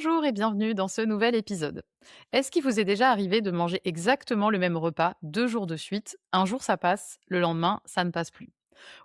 Bonjour et bienvenue dans ce nouvel épisode. Est-ce qu'il vous est déjà arrivé de manger exactement le même repas 2 jours de suite? Un jour ça passe, le lendemain ça ne passe plus.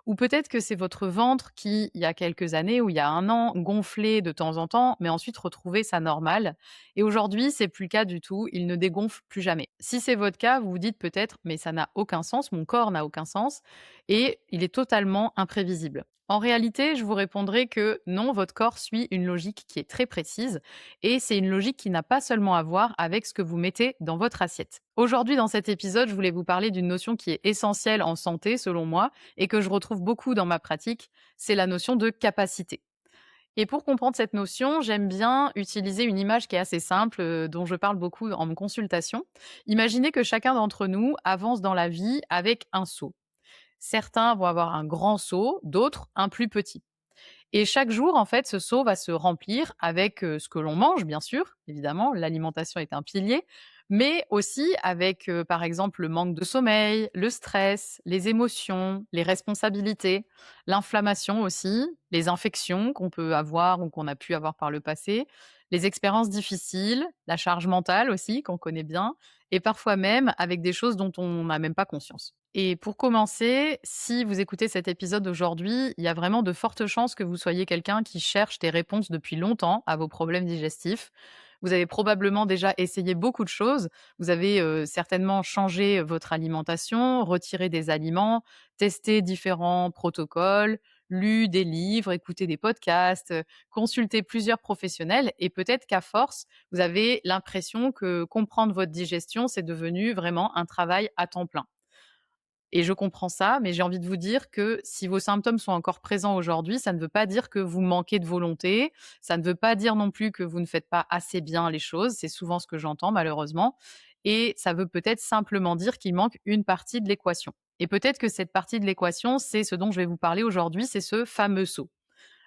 Ou peut-être que c'est votre ventre qui, il y a quelques années ou il y a un an, gonflait de temps en temps, mais ensuite retrouvait sa normale. Et aujourd'hui, c'est plus le cas du tout, il ne dégonfle plus jamais. Si c'est votre cas, vous vous dites peut-être, mais ça n'a aucun sens, mon corps n'a aucun sens, et il est totalement imprévisible. En réalité, je vous répondrai que non, votre corps suit une logique qui est très précise et c'est une logique qui n'a pas seulement à voir avec ce que vous mettez dans votre assiette. Aujourd'hui, dans cet épisode, je voulais vous parler d'une notion qui est essentielle en santé, selon moi, et que je retrouve beaucoup dans ma pratique, c'est la notion de capacité. Et pour comprendre cette notion, j'aime bien utiliser une image qui est assez simple, dont je parle beaucoup en consultation. Imaginez que chacun d'entre nous avance dans la vie avec un seau. Certains vont avoir un grand seau, d'autres un plus petit. Et chaque jour, en fait, ce seau va se remplir avec, ce que l'on mange, bien sûr, évidemment, l'alimentation est un pilier, mais aussi avec, par exemple, le manque de sommeil, le stress, les émotions, les responsabilités, l'inflammation aussi, les infections qu'on peut avoir ou qu'on a pu avoir par le passé, les expériences difficiles, la charge mentale aussi qu'on connaît bien et parfois même avec des choses dont on n'a même pas conscience. Et pour commencer, si vous écoutez cet épisode aujourd'hui, il y a vraiment de fortes chances que vous soyez quelqu'un qui cherche des réponses depuis longtemps à vos problèmes digestifs. Vous avez probablement déjà essayé beaucoup de choses. Vous avez certainement changé votre alimentation, retiré des aliments, testé différents protocoles, lu des livres, écouté des podcasts, consulté plusieurs professionnels et peut-être qu'à force, vous avez l'impression que comprendre votre digestion, c'est devenu vraiment un travail à temps plein. Et je comprends ça, mais j'ai envie de vous dire que si vos symptômes sont encore présents aujourd'hui, ça ne veut pas dire que vous manquez de volonté, ça ne veut pas dire non plus que vous ne faites pas assez bien les choses, c'est souvent ce que j'entends malheureusement, et ça veut peut-être simplement dire qu'il manque une partie de l'équation. Et peut-être que cette partie de l'équation, c'est ce dont je vais vous parler aujourd'hui, c'est ce fameux saut.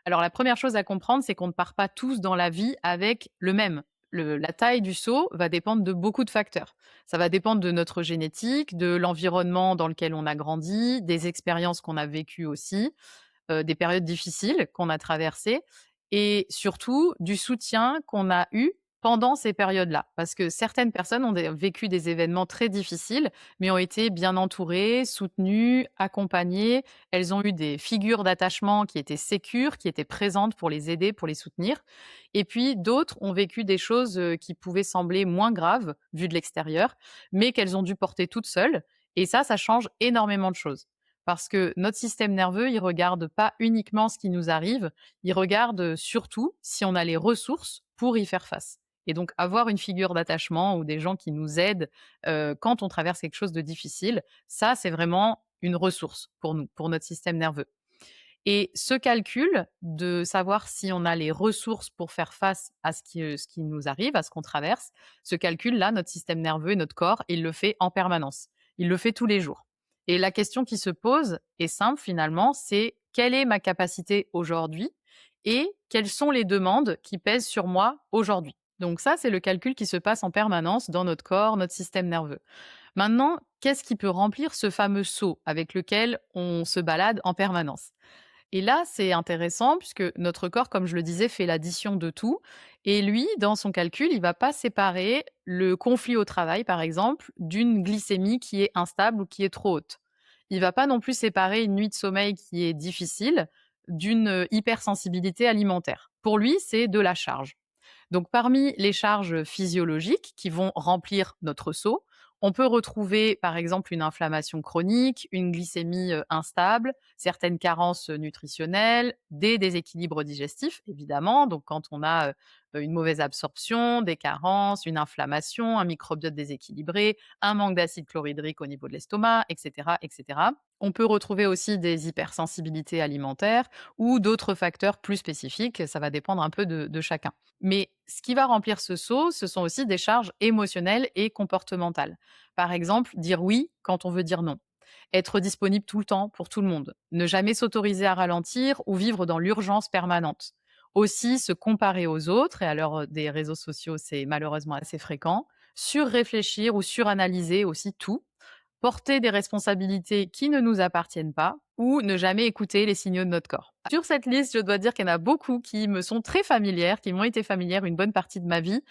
Alors la première chose à comprendre, c'est qu'on ne part pas tous dans la vie avec le même. La taille du seau va dépendre de beaucoup de facteurs. Ça va dépendre de notre génétique, de l'environnement dans lequel on a grandi, des expériences qu'on a vécues aussi, des périodes difficiles qu'on a traversées et surtout du soutien qu'on a eu pendant ces périodes-là. Parce que certaines personnes ont vécu des événements très difficiles, mais ont été bien entourées, soutenues, accompagnées. Elles ont eu des figures d'attachement qui étaient sécures, qui étaient présentes pour les aider, pour les soutenir. Et puis d'autres ont vécu des choses qui pouvaient sembler moins graves, vues de l'extérieur, mais qu'elles ont dû porter toutes seules. Et ça change énormément de choses. Parce que notre système nerveux, il regarde pas uniquement ce qui nous arrive, il regarde surtout si on a les ressources pour y faire face. Et donc avoir une figure d'attachement ou des gens qui nous aident, quand on traverse quelque chose de difficile, ça, c'est vraiment une ressource pour nous, pour notre système nerveux. Et ce calcul de savoir si on a les ressources pour faire face à ce qui nous arrive, à ce qu'on traverse, ce calcul-là, notre système nerveux et notre corps, il le fait en permanence. Il le fait tous les jours. Et la question qui se pose est simple finalement, c'est quelle est ma capacité aujourd'hui et quelles sont les demandes qui pèsent sur moi aujourd'hui. Donc ça, c'est le calcul qui se passe en permanence dans notre corps, notre système nerveux. Maintenant, qu'est-ce qui peut remplir ce fameux seau avec lequel on se balade en permanence? Et là, c'est intéressant puisque notre corps, comme je le disais, fait l'addition de tout. Et lui, dans son calcul, il va pas séparer le conflit au travail, par exemple, d'une glycémie qui est instable ou qui est trop haute. Il va pas non plus séparer une nuit de sommeil qui est difficile d'une hypersensibilité alimentaire. Pour lui, c'est de la charge. Donc parmi les charges physiologiques qui vont remplir notre seau, on peut retrouver par exemple une inflammation chronique, une glycémie instable, certaines carences nutritionnelles, des déséquilibres digestifs évidemment, donc quand on a une mauvaise absorption, des carences, une inflammation, un microbiote déséquilibré, un manque d'acide chlorhydrique au niveau de l'estomac, etc., etc. On peut retrouver aussi des hypersensibilités alimentaires ou d'autres facteurs plus spécifiques, ça va dépendre un peu de chacun. Mais ce qui va remplir ce seau, ce sont aussi des charges émotionnelles et comportementales. Par exemple, dire oui quand on veut dire non. Être disponible tout le temps pour tout le monde. Ne jamais s'autoriser à ralentir ou vivre dans l'urgence permanente. Aussi se comparer aux autres, et alors des réseaux sociaux, c'est malheureusement assez fréquent. Surréfléchir ou suranalyser aussi tout. porter des responsabilités qui ne nous appartiennent pas ou ne jamais écouter les signaux de notre corps. Sur cette liste, je dois dire qu'il y en a beaucoup qui me sont très familières, qui m'ont été familières une bonne partie de ma vie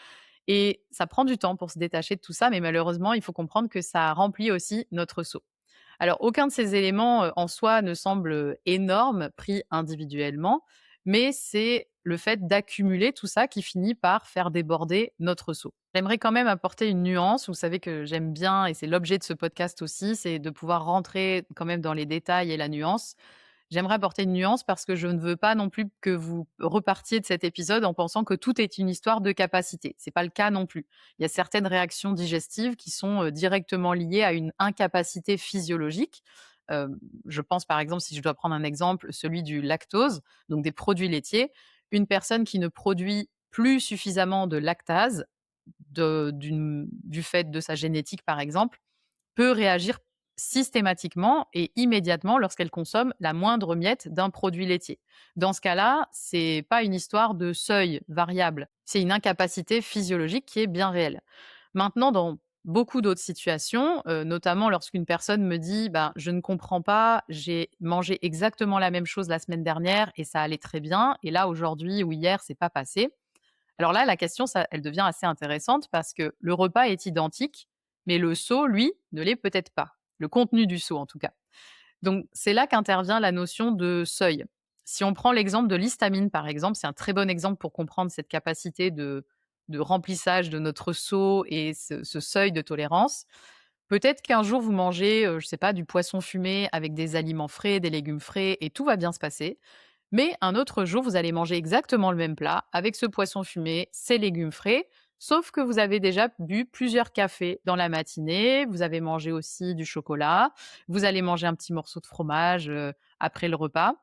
et ça prend du temps pour se détacher de tout ça, mais malheureusement, il faut comprendre que ça remplit aussi notre seau. Alors, aucun de ces éléments, en soi ne semble, énorme pris individuellement, mais c'est le fait d'accumuler tout ça qui finit par faire déborder notre seau. J'aimerais quand même apporter une nuance. Vous savez que j'aime bien et c'est l'objet de ce podcast aussi, c'est de pouvoir rentrer quand même dans les détails et la nuance. J'aimerais apporter une nuance parce que je ne veux pas non plus que vous repartiez de cet épisode en pensant que tout est une histoire de capacité. C'est pas le cas non plus. Il y a certaines réactions digestives qui sont, directement liées à une incapacité physiologique. Je pense par exemple, si je dois prendre un exemple, celui du lactose, donc des produits laitiers. Une personne qui ne produit plus suffisamment de lactase du fait de sa génétique par exemple, peut réagir systématiquement et immédiatement lorsqu'elle consomme la moindre miette d'un produit laitier. Dans ce cas-là, c'est pas une histoire de seuil variable, c'est une incapacité physiologique qui est bien réelle. Maintenant, dans beaucoup d'autres situations, notamment lorsqu'une personne me dit: «Ben, je ne comprends pas, j'ai mangé exactement la même chose la semaine dernière et ça allait très bien et là aujourd'hui ou hier, c'est pas passé». Alors là, la question, ça elle devient assez intéressante parce que le repas est identique, mais le seau, lui, ne l'est peut-être pas. Le contenu du seau, en tout cas. Donc, c'est là qu'intervient la notion de seuil. Si on prend l'exemple de l'histamine, par exemple, c'est un très bon exemple pour comprendre cette capacité de remplissage de notre seau et ce seuil de tolérance. Peut-être qu'un jour, vous mangez, je sais pas, du poisson fumé avec des aliments frais, des légumes frais et tout va bien se passer. Mais un autre jour, vous allez manger exactement le même plat avec ce poisson fumé, ces légumes frais, sauf que vous avez déjà bu plusieurs cafés dans la matinée, vous avez mangé aussi du chocolat, vous allez manger un petit morceau de fromage, après le repas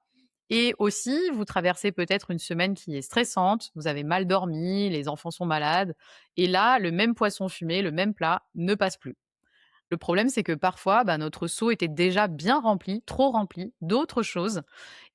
et aussi vous traversez peut-être une semaine qui est stressante, vous avez mal dormi, les enfants sont malades et là, le même poisson fumé, le même plat ne passe plus. Le problème, c'est que parfois, bah, notre seau était déjà bien rempli, trop rempli d'autres choses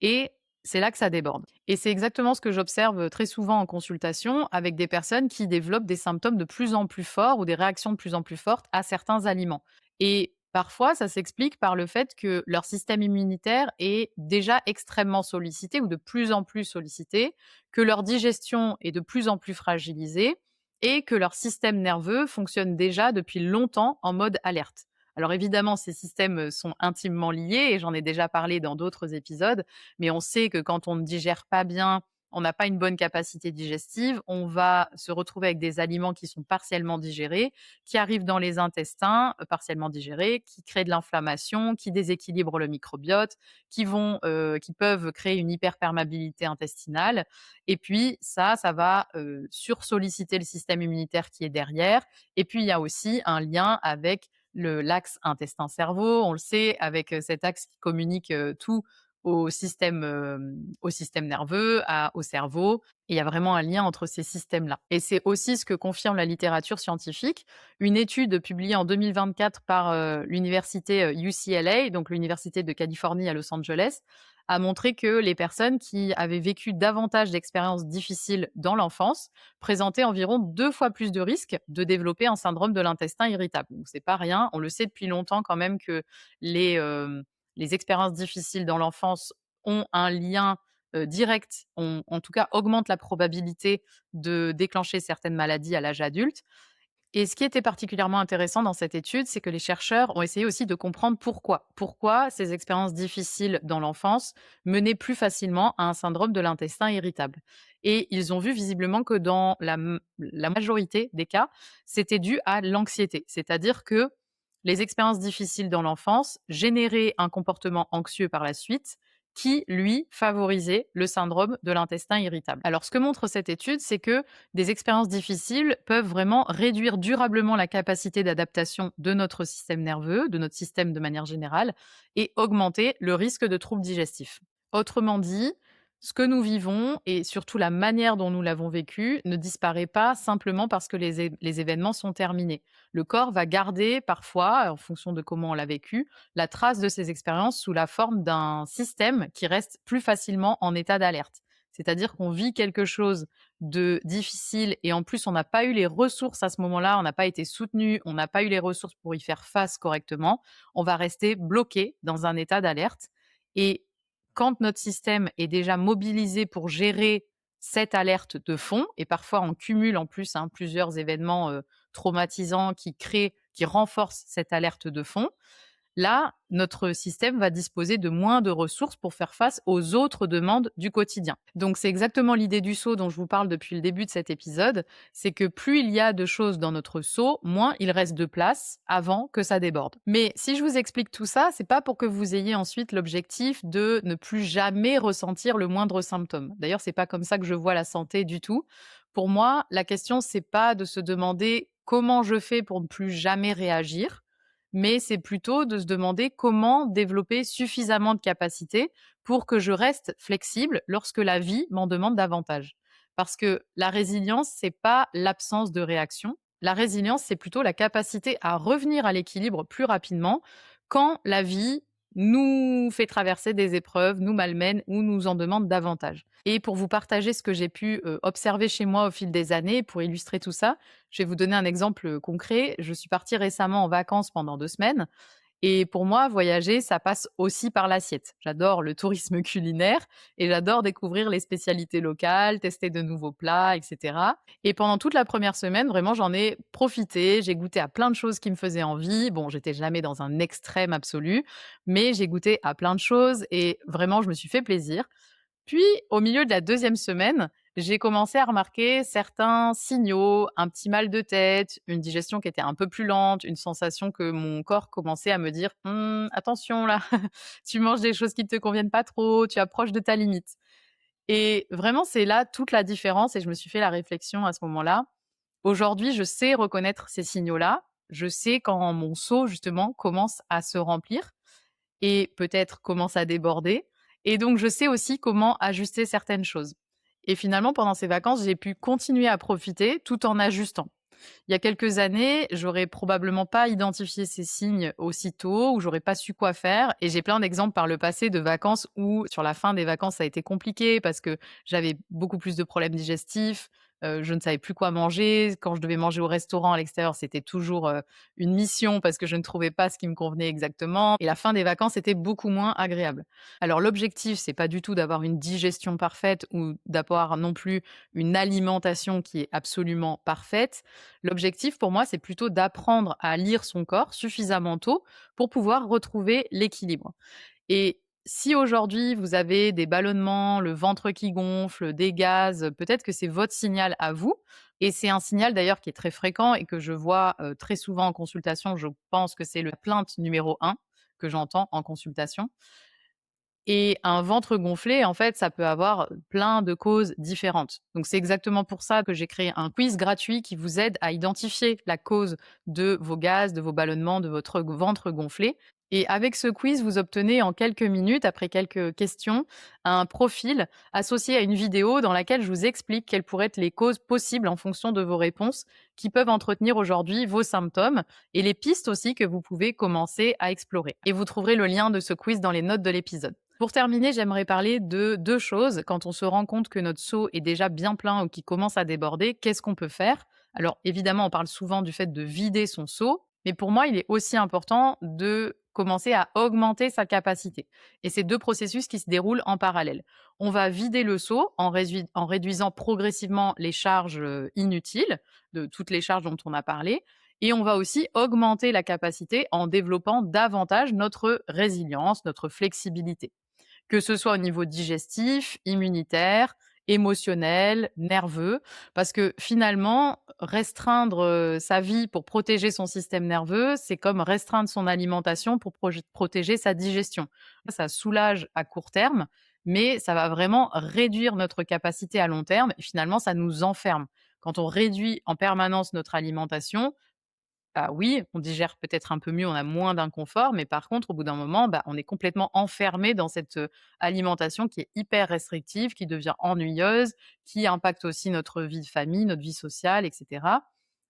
et c'est là que ça déborde. Et c'est exactement ce que j'observe très souvent en consultation avec des personnes qui développent des symptômes de plus en plus forts ou des réactions de plus en plus fortes à certains aliments. Et parfois, ça s'explique par le fait que leur système immunitaire est déjà extrêmement sollicité ou de plus en plus sollicité, que leur digestion est de plus en plus fragilisée et que leur système nerveux fonctionne déjà depuis longtemps en mode alerte. Alors évidemment, ces systèmes sont intimement liés et j'en ai déjà parlé dans d'autres épisodes, mais on sait que quand on ne digère pas bien, on n'a pas une bonne capacité digestive, on va se retrouver avec des aliments qui sont partiellement digérés, qui arrivent dans les intestins, partiellement digérés, qui créent de l'inflammation, qui déséquilibrent le microbiote, qui peuvent créer une hyperperméabilité intestinale et puis ça va, sursolliciter le système immunitaire qui est derrière et puis il y a aussi un lien avec l'axe intestin-cerveau. On le sait avec, cet axe qui communique, tout au système nerveux, au cerveau et il y a vraiment un lien entre ces systèmes-là et c'est aussi ce que confirme la littérature scientifique. Une étude publiée en 2024 par, l'université, UCLA, donc l'université de Californie à Los Angeles, a montré que les personnes qui avaient vécu davantage d'expériences difficiles dans l'enfance présentaient environ 2 fois plus de risques de développer un syndrome de l'intestin irritable. Donc c'est pas rien, on le sait depuis longtemps quand même que les, les expériences difficiles dans l'enfance ont un lien, direct, ont en tout cas augmentent la probabilité de déclencher certaines maladies à l'âge adulte et ce qui était particulièrement intéressant dans cette étude, c'est que les chercheurs ont essayé aussi de comprendre pourquoi. Pourquoi ces expériences difficiles dans l'enfance menaient plus facilement à un syndrome de l'intestin irritable. Et ils ont vu visiblement que dans la majorité des cas, c'était dû à l'anxiété. C'est-à-dire que les expériences difficiles dans l'enfance généraient un comportement anxieux par la suite qui, lui, favorisait le syndrome de l'intestin irritable. Alors, ce que montre cette étude, c'est que des expériences difficiles peuvent vraiment réduire durablement la capacité d'adaptation de notre système nerveux, de notre système de manière générale, et augmenter le risque de troubles digestifs. Autrement dit, ce que nous vivons et surtout la manière dont nous l'avons vécu ne disparaît pas simplement parce que les événements sont terminés. Le corps va garder parfois, en fonction de comment on l'a vécu, la trace de ces expériences sous la forme d'un système qui reste plus facilement en état d'alerte. C'est-à-dire qu'on vit quelque chose de difficile et en plus on n'a pas eu les ressources à ce moment-là, on n'a pas été soutenu, on n'a pas eu les ressources pour y faire face correctement, on va rester bloqué dans un état d'alerte et quand notre système est déjà mobilisé pour gérer cette alerte de fond et parfois on cumule en plus, hein, plusieurs événements, traumatisants qui renforcent cette alerte de fond. Là, notre système va disposer de moins de ressources pour faire face aux autres demandes du quotidien. Donc c'est exactement l'idée du seau dont je vous parle depuis le début de cet épisode, c'est que plus il y a de choses dans notre seau, moins il reste de place avant que ça déborde. Mais si je vous explique tout ça, c'est pas pour que vous ayez ensuite l'objectif de ne plus jamais ressentir le moindre symptôme. D'ailleurs, c'est pas comme ça que je vois la santé du tout. Pour moi, la question c'est pas de se demander comment je fais pour ne plus jamais réagir, mais c'est plutôt de se demander comment développer suffisamment de capacités pour que je reste flexible lorsque la vie m'en demande davantage. Parce que la résilience, c'est pas l'absence de réaction. La résilience, c'est plutôt la capacité à revenir à l'équilibre plus rapidement quand la vie nous fait traverser des épreuves, nous malmène ou nous en demande davantage. Et pour vous partager ce que j'ai pu observer chez moi au fil des années, pour illustrer tout ça, je vais vous donner un exemple concret. Je suis partie récemment en vacances pendant 2 semaines et pour moi, voyager, ça passe aussi par l'assiette. J'adore le tourisme culinaire et j'adore découvrir les spécialités locales, tester de nouveaux plats, et cetera. Et pendant toute la première semaine, vraiment, j'en ai profité. J'ai goûté à plein de choses qui me faisaient envie. Bon, j'étais jamais dans un extrême absolu, mais j'ai goûté à plein de choses et vraiment, je me suis fait plaisir. Puis, au milieu de la deuxième semaine, j'ai commencé à remarquer certains signaux, un petit mal de tête, une digestion qui était un peu plus lente, une sensation que mon corps commençait à me dire: Attention là, tu manges des choses qui ne te conviennent pas trop, tu approches de ta limite». Et vraiment, c'est là toute la différence et je me suis fait la réflexion à ce moment-là. Aujourd'hui, je sais reconnaître ces signaux-là. Je sais quand mon seau, justement, commence à se remplir et peut-être commence à déborder. Et donc, je sais aussi comment ajuster certaines choses. Et finalement, pendant ces vacances, j'ai pu continuer à profiter tout en ajustant. Il y a quelques années, j'aurais probablement pas identifié ces signes aussitôt ou j'aurais pas su quoi faire. Et j'ai plein d'exemples par le passé de vacances où, sur la fin des vacances, ça a été compliqué parce que j'avais beaucoup plus de problèmes digestifs. Je ne savais plus quoi manger. Quand je devais manger au restaurant à l'extérieur, c'était toujours une mission parce que je ne trouvais pas ce qui me convenait exactement. Et la fin des vacances était beaucoup moins agréable. Alors l'objectif, c'est pas du tout d'avoir une digestion parfaite ou d'avoir non plus une alimentation qui est absolument parfaite. L'objectif pour moi, c'est plutôt d'apprendre à lire son corps suffisamment tôt pour pouvoir retrouver l'équilibre. Et si aujourd'hui vous avez des ballonnements, le ventre qui gonfle, des gaz, peut-être que c'est votre signal à vous. Et c'est un signal d'ailleurs qui est très fréquent et que je vois très souvent en consultation. Je pense que c'est la plainte numéro un que j'entends en consultation. Et un ventre gonflé, en fait, ça peut avoir plein de causes différentes. Donc c'est exactement pour ça que j'ai créé un quiz gratuit qui vous aide à identifier la cause de vos gaz, de vos ballonnements, de votre ventre gonflé. Et avec ce quiz, vous obtenez en quelques minutes, après quelques questions, un profil associé à une vidéo dans laquelle je vous explique quelles pourraient être les causes possibles en fonction de vos réponses qui peuvent entretenir aujourd'hui vos symptômes et les pistes aussi que vous pouvez commencer à explorer. Et vous trouverez le lien de ce quiz dans les notes de l'épisode. Pour terminer, j'aimerais parler de 2 choses. Quand on se rend compte que notre seau est déjà bien plein ou qu'il commence à déborder, qu'est-ce qu'on peut faire? Alors évidemment, on parle souvent du fait de vider son seau, mais pour moi, il est aussi important de commencer à augmenter sa capacité. Et c'est 2 processus qui se déroulent en parallèle. On va vider le seau en réduisant progressivement les charges, inutiles, de toutes les charges dont on a parlé et on va aussi augmenter la capacité en développant davantage notre résilience, notre flexibilité. Que ce soit au niveau digestif, immunitaire, émotionnel, nerveux, parce que finalement, restreindre, sa vie pour protéger son système nerveux, c'est comme restreindre son alimentation pour protéger sa digestion. Ça soulage à court terme, mais ça va vraiment réduire notre capacité à long terme et finalement ça nous enferme. Quand on réduit en permanence notre alimentation, bah, oui, on digère peut-être un peu mieux, on a moins d'inconfort, mais par contre, au bout d'un moment, bah, on est complètement enfermé dans cette, alimentation qui est hyper restrictive, qui devient ennuyeuse, qui impacte aussi notre vie de famille, notre vie sociale et cetera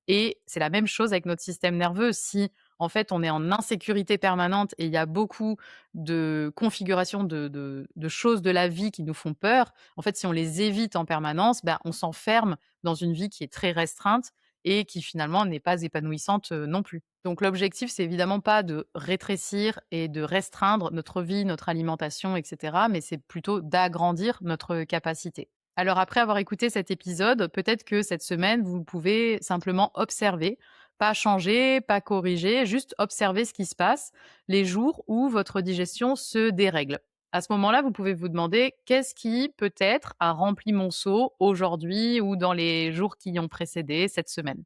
et c'est la même chose avec notre système nerveux. Si en fait, on est en insécurité permanente et il y a beaucoup de configurations de choses de la vie qui nous font peur. En fait, si on les évite en permanence, bah, on s'enferme dans une vie qui est très restreinte et qui finalement n'est pas épanouissante, non plus. Donc l'objectif, c'est évidemment pas de rétrécir et de restreindre notre vie, notre alimentation et cetera, mais c'est plutôt d'agrandir notre capacité. Alors après avoir écouté cet épisode, peut-être que cette semaine, vous pouvez simplement observer, pas changer, pas corriger, juste observer ce qui se passe les jours où votre digestion se dérègle. À ce moment-là, vous pouvez vous demander: «Qu'est-ce qui, peut-être, a rempli mon seau aujourd'hui ou dans les jours qui ont précédé cette semaine?»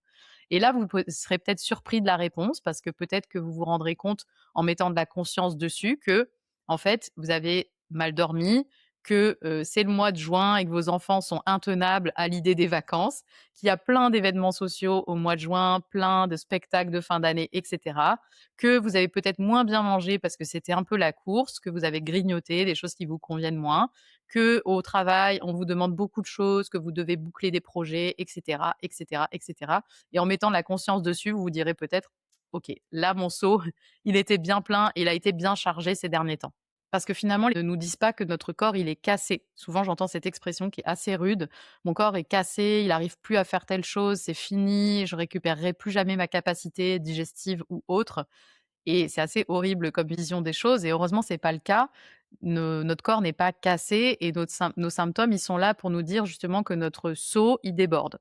Et là, vous serez peut-être surpris de la réponse parce que peut-être que vous vous rendrez compte, en mettant de la conscience dessus, que, en fait, vous avez mal dormi, que, c'est le mois de juin et que vos enfants sont intenables à l'idée des vacances, qu'il y a plein d'événements sociaux au mois de juin, plein de spectacles de fin d'année et cetera, que vous avez peut-être moins bien mangé parce que c'était un peu la course, que vous avez grignoté des choses qui vous conviennent moins, que au travail, on vous demande beaucoup de choses, que vous devez boucler des projets et cetera et cetera et cetera, et en mettant de la conscience dessus, vous vous direz peut-être: «OK, là mon seau, il était bien plein, il a été bien chargé ces derniers temps». Parce que finalement, ils ne nous disent pas que notre corps, il est cassé. Souvent, j'entends cette expression qui est assez rude: «Mon corps est cassé, il arrive plus à faire telle chose, c'est fini, je récupérerai plus jamais ma capacité digestive ou autre», et c'est assez horrible comme vision des choses et heureusement, c'est pas le cas. Notre corps n'est pas cassé et nos symptômes, ils sont là pour nous dire justement que notre seau, il déborde.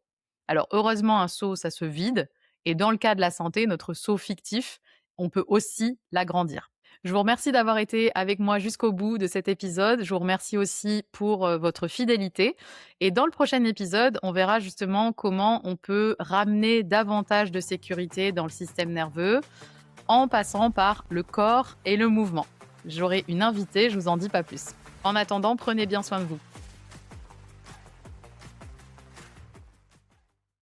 Alors heureusement, un seau, ça se vide, et dans le cas de la santé, notre seau fictif, on peut aussi l'agrandir. Je vous remercie d'avoir été avec moi jusqu'au bout de cet épisode. Je vous remercie aussi pour, votre fidélité, et dans le prochain épisode, on verra justement comment on peut ramener davantage de sécurité dans le système nerveux, en passant par le corps et le mouvement. J'aurai une invitée, je vous en dis pas plus. En attendant, prenez bien soin de vous.